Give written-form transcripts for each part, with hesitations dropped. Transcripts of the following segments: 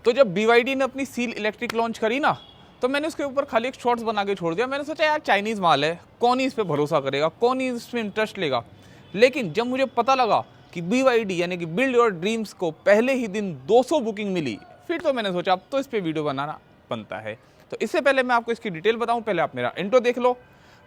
तो जब BYD ने अपनी सील इलेक्ट्रिक लॉन्च करी ना, तो मैंने उसके ऊपर खाली एक शॉर्ट्स बना के छोड़ दिया। मैंने सोचा यार चाइनीज़ माल है, कौन ही इस पर भरोसा करेगा, कौन ही इसमें इंटरेस्ट लेगा। लेकिन जब मुझे पता लगा कि BYD यानी कि बिल्ड योर ड्रीम्स को पहले ही दिन 200 बुकिंग मिली, फिर तो मैंने सोचा अब तो इस पर वीडियो बनाना बनता है। तो इससे पहले मैं आपको इसकी डिटेल बताऊं, पहले आप मेरा इंट्रो देख लो।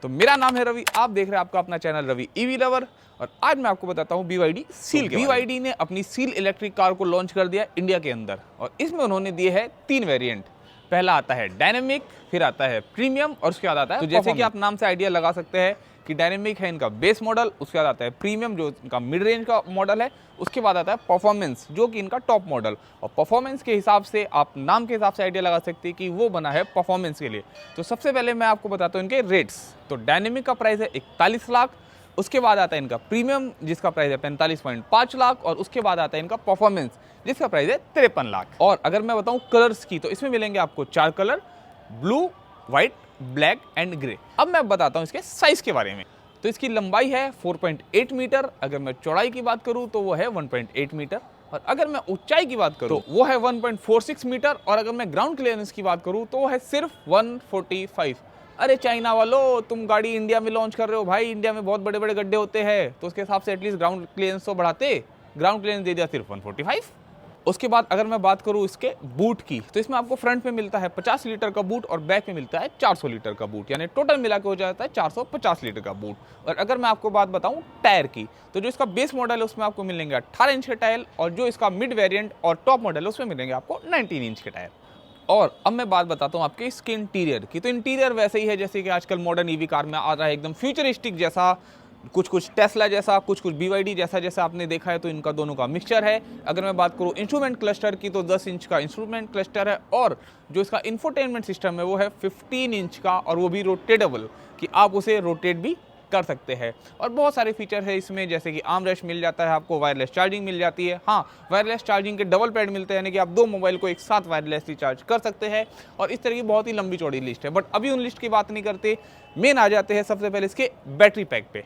तो मेरा नाम है रवि, आप देख रहे हैं आपका अपना चैनल रवि ईवी लवर, और आज मैं आपको बताता हूं BYD सील के BYD ने अपनी सील इलेक्ट्रिक कार को लॉन्च कर दिया इंडिया के अंदर, और इसमें उन्होंने दिए हैं 3 वेरिएंट। पहला आता है डायनेमिक, फिर आता है प्रीमियम, और उसके बाद आता है तो जैसे कि आप नाम से आइडिया लगा सकते हैं कि डायनेमिक है इनका बेस मॉडल, उसके बाद आता है प्रीमियम जो इनका मिड रेंज का मॉडल है, उसके बाद आता है परफॉर्मेंस जो कि इनका टॉप मॉडल। और परफॉर्मेंस के हिसाब से आप नाम के हिसाब से आइडिया लगा सकते हैं कि वो बना है परफॉर्मेंस के लिए। तो सबसे पहले मैं आपको बताता हूँ इनके रेट्स। तो डायनेमिक का प्राइस है 41 लाख, उसके बाद आता है इनका प्रीमियम जिसका प्राइस है 45.5 लाख, और उसके बाद आता है इनका परफॉर्मेंस जिसका प्राइस है 53 लाख। और अगर मैं बताऊं कलर्स की, तो इसमें मिलेंगे आपको 4 colour, blue, white, black and grey. अब मैं बताता हूं इसके साइज के बारे में। तो इसकी लंबाई है 4.8 मीटर, अगर मैं चौड़ाई की बात करूं तो वो है 1.8 मीटर, और अगर मैं ऊंचाई की बात करूं तो वो है 1.46 मीटर, और अगर मैं ग्राउंड क्लियरेंस की बात करूं तो वो है सिर्फ 145। अरे चाइना वालों, तुम गाड़ी इंडिया में लॉन्च कर रहे हो भाई, इंडिया में बहुत बड़े बड़े गड्ढे होते हैं, तो उसके हिसाब से एटलीस्ट ग्राउंड क्लियरेंस तो बढ़ाते। ग्राउंड क्लियरेंस दे दिया सिर्फ 145। उसके बाद अगर मैं बात करूं इसके बूट की, तो इसमें आपको फ्रंट में मिलता है 50 लीटर का बूट, और बैक में मिलता है 400 लीटर का बूट, यानी टोटल मिला के हो जाता है 450 लीटर का बूट। और अगर मैं आपको बात बताऊं टायर की, तो जो इसका बेस मॉडल है उसमें आपको मिलेंगे 18 इंच के टायर, और जो इसका मिड वेरिएंट और टॉप मॉडल है उसमें मिलेंगे आपको 19 इंच के टायर। और अब मैं बात बताता हूँ आपके इसके इंटीरियर की। तो इंटीरियर वैसे ही है जैसे कि आजकल मॉडर्न ईवी कार में आ रहा है, एकदम फ्यूचरिस्टिक जैसा, कुछ टेस्ला जैसा, कुछ BYD जैसा जैसा आपने देखा है। तो इनका दोनों का मिक्सचर है। अगर मैं बात करूँ इंस्ट्रूमेंट क्लस्टर की, तो 10 इंच का इंस्ट्रूमेंट क्लस्टर है, और जो इसका इंफोटेनमेंट सिस्टम है वो है 15 इंच का, और वो भी रोटेटेबल, कि आप उसे रोटेट भी कर सकते हैं। और बहुत सारे फीचर है इसमें, जैसे कि आर्म रेस्ट मिल जाता है आपको, वायरलेस चार्जिंग मिल जाती है। हाँ, वायरलेस चार्जिंग के डबल पैड मिलते हैं, यानी कि आप 2 मोबाइल को एक साथ वायरलेसली चार्ज कर सकते हैं। और इस तरह की बहुत ही लंबी चौड़ी लिस्ट है, बट अभी उन लिस्ट की बात नहीं करते, मेन आ जाते हैं सबसे पहले इसके बैटरी पैक पे।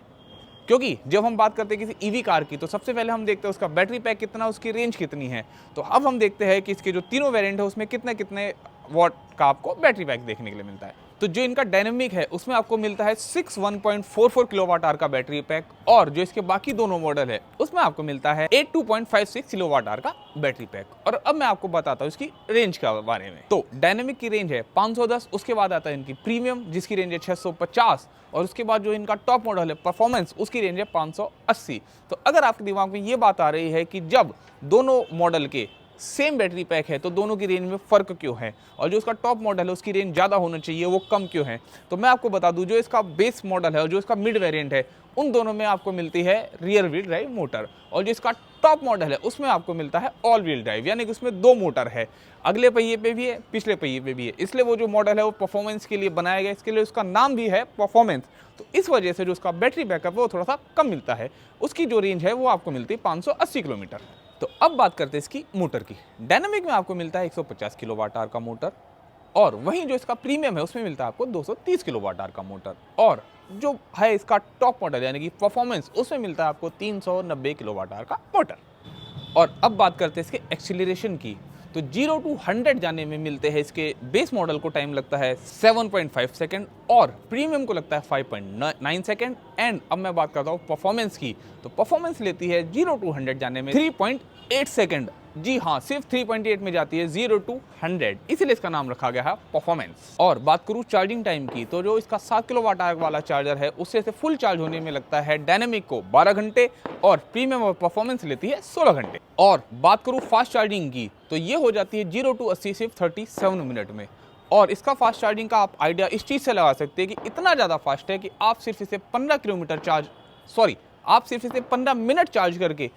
क्योंकि जब हम बात करते हैं किसी ईवी कार की, तो सबसे पहले हम देखते हैं उसका बैटरी पैक कितना, उसकी रेंज कितनी है। तो अब हम देखते हैं कि इसके जो तीनों वेरिएंट है उसमें कितने कितने वॉट का आपको बैटरी पैक देखने के लिए मिलता है। तो जो इनका डायनेमिक है उसमें आपको मिलता है 1.44 किलोवाट आवर का बैटरी पैक, और जो इसके बाकी दोनों मॉडल है उसमें आपको मिलता है 82.56 किलोवाट आवर का बैटरी पैक। और अब मैं आपको बताता हूँ इसकी रेंज के बारे में। तो डायनेमिक की रेंज है 510, उसके बाद आता है इनकी प्रीमियम जिसकी रेंज है 650, और उसके बाद जो इनका टॉप मॉडल है परफॉर्मेंस, उसकी रेंज है 580। तो अगर आपके दिमाग में ये बात आ रही है कि जब दोनों मॉडल के सेम बैटरी पैक है तो दोनों की रेंज में फ़र्क क्यों है, और जो इसका टॉप मॉडल है उसकी रेंज ज़्यादा होना चाहिए वो कम क्यों है, तो मैं आपको बता दूं, जो इसका बेस मॉडल है और जो इसका मिड वेरिएंट है उन दोनों में आपको मिलती है रियर व्हील ड्राइव मोटर, और जो इसका टॉप मॉडल है उसमें आपको मिलता है ऑल व्हील ड्राइव, यानी कि उसमें 2 मोटर है, अगले पहिए पे भी है, पिछले पहिए पे भी है। इसलिए वो जो मॉडल है वो परफॉर्मेंस के लिए बनाया गया, इसके लिए उसका नाम भी है परफॉर्मेंस। तो इस वजह से जो उसका बैटरी बैकअप है वो थोड़ा सा कम मिलता है, उसकी जो रेंज है वो आपको मिलती है 580 किलोमीटर। तो अब बात करते हैं इसकी मोटर की। डायनामिक में आपको मिलता है 150 किलोवाट आवर का मोटर, और वहीं जो इसका प्रीमियम है उसमें मिलता है आपको 230 किलोवाट आवर का मोटर, और जो है इसका टॉप मॉडल यानी कि परफॉर्मेंस, उसमें मिलता है आपको 390 किलोवाट आवर का मोटर। और अब बात करते हैं इसके एक्सीलरेशन की। तो 0 to 100 जाने में मिलते हैं इसके बेस मॉडल को टाइम लगता है 7.5 सेकंड, और प्रीमियम को लगता है 5.9 सेकंड। एंड अब मैं बात करता हूँ परफॉर्मेंस की, तो परफॉर्मेंस लेती है 0 to 100 जाने में 3.8 सेकंड। जी हाँ, सिर्फ 3.8 में जाती है 0 to 100, इसीलिए इसका नाम रखा गया है परफॉर्मेंस। और बात करूँ चार्जिंग टाइम की, तो जो इसका 7 किलोवाट आवर वाला चार्जर है उससे से फुल चार्ज होने में लगता है डायनेमिक को 12 घंटे, और प्रीमियम और परफॉर्मेंस लेती है 16 घंटे। और बात करूँ फास्ट चार्जिंग की, तो ये हो जाती है 0 to 80 सिर्फ 37 मिनट में। और इसका फास्ट चार्जिंग का आप आइडिया इस चीज़ से लगा सकते हैं कि इतना ज़्यादा फास्ट है कि आप सिर्फ इसे 15 मिनट चार्ज करके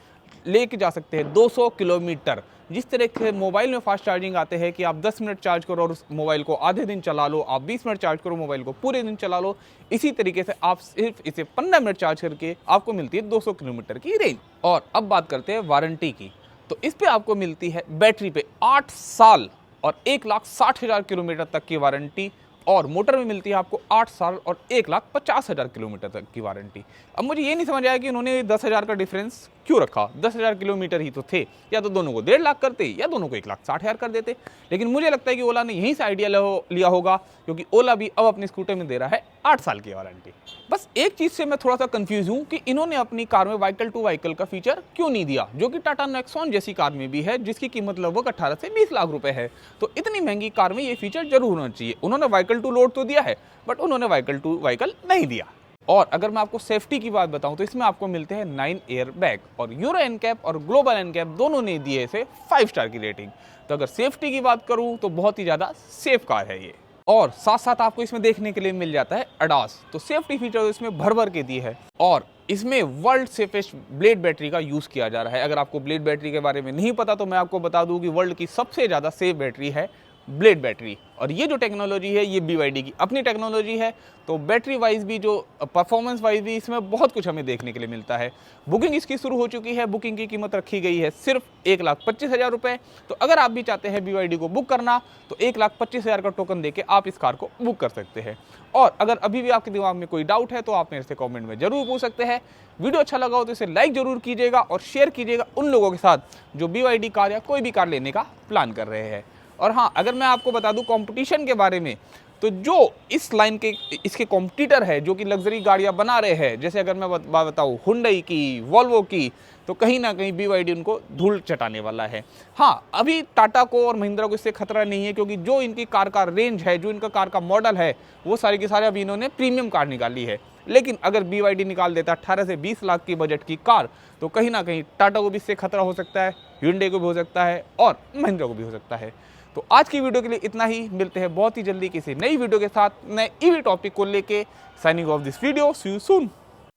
लेके जा सकते हैं 200 किलोमीटर। जिस तरह के मोबाइल में फास्ट चार्जिंग आते हैं कि आप 10 मिनट चार्ज करो और उस मोबाइल को आधे दिन चला लो, आप 20 मिनट चार्ज करो मोबाइल को पूरे दिन चला लो, इसी तरीके से आप सिर्फ इसे 15 मिनट चार्ज करके आपको मिलती है 200 किलोमीटर की रेंज। और अब बात करते हैं वारंटी की, तो इस पे आपको मिलती है बैटरी पे 8 साल और 1,60,000 किलोमीटर तक की वारंटी, और मोटर में मिलती है आपको 8 साल और 1,50,000 किलोमीटर तक की वारंटी। अब मुझे ये नहीं समझ आया कि उन्होंने 10,000 का डिफरेंस क्यों रखा। 10,000 किलोमीटर ही तो थे, या तो दोनों को 1.5 लाख करते या दोनों को 1,60,000 कर देते। लेकिन मुझे लगता है कि ओला ने यहीं से आइडिया लिया होगा, क्योंकि ओला भी अब अपनी स्कूटर में दे रहा है 8 साल की वारंटी। बस एक चीज़ से मैं थोड़ा सा कंफ्यूज हूँ कि इन्होंने अपनी कार में व्हीकल टू व्हीकल का फीचर क्यों नहीं दिया, जो कि टाटा नेक्सॉन जैसी कार में भी है, जिसकी कीमत लगभग 18 से 20 लाख रुपए है। तो इतनी महंगी कार में ये फीचर जरूर होना चाहिए। उन्होंने व्हीकल टू लोड तो दिया है, बट उन्होंने व्हीकल टू व्हीकल नहीं दिया। और अगर मैं आपको सेफ्टी की बात बताऊं तो इसमें आपको मिलते हैं 9 एयर बैग, और यूरो एनकैप और ग्लोबल एनकैप दोनों ने दिए इसे 5 स्टार की रेटिंग। तो अगर सेफ्टी की बात करूं तो बहुत ही ज़्यादा सेफ कार है ये। और साथ साथ आपको इसमें देखने के लिए मिल जाता है अडास, तो सेफ्टी फीचर इसमें भर भर के दिए है। और इसमें वर्ल्ड सेफेस्ट ब्लेड बैटरी का यूज़ किया जा रहा है। अगर आपको ब्लेड बैटरी के बारे में नहीं पता तो मैं आपको बता दूं कि वर्ल्ड की सबसे ज़्यादा सेफ बैटरी है ब्लेड बैटरी। और ये जो टेक्नोलॉजी है ये BYD की अपनी टेक्नोलॉजी है, तो बैटरी वाइज भी, जो परफॉर्मेंस वाइज भी इसमें बहुत कुछ हमें देखने के लिए मिलता है। बुकिंग इसकी शुरू हो चुकी है। बुकिंग की कीमत रखी गई है सिर्फ 1,25,000 रुपये। तो अगर आप भी चाहते हैं BYD को बुक करना तो 1,25,000 का टोकन देके आप इस कार को बुक कर सकते हैं। और अगर अभी भी आपके दिमाग में कोई डाउट है तो आप मेरे से कॉमेंट में जरूर पूछ सकते हैं। वीडियो अच्छा लगा हो तो इसे लाइक जरूर कीजिएगा और शेयर कीजिएगा उन लोगों के साथ जो BYD कार या कोई भी कार लेने का प्लान कर रहे हैं। और हाँ, अगर मैं आपको बता दूं कंपटीशन के बारे में, तो जो इस लाइन के इसके कॉम्पिटिटर है जो कि लग्जरी गाड़ियां बना रहे हैं, जैसे अगर मैं बात बताऊं हुंडई की, वॉल्वो की, तो कहीं ना कहीं BYD उनको धूल चटाने वाला है। हाँ, अभी टाटा को और महिंद्रा को इससे खतरा नहीं है, क्योंकि जो इनकी कार का रेंज है, जो इनका कार का मॉडल है, वो सारे के सारे अभी इन्होंने प्रीमियम कार निकाली है। लेकिन अगर BYD निकाल देता 18 से 20 लाख की बजट की कार, तो कहीं ना कहीं टाटा को भी इससे खतरा हो सकता है, हुंडई को भी हो सकता है और महिंद्रा को भी हो सकता है। तो आज की वीडियो के लिए इतना ही। मिलते हैं बहुत ही जल्दी किसी नई वीडियो के साथ, नए EV टॉपिक को लेके। Signing off this video, see you soon.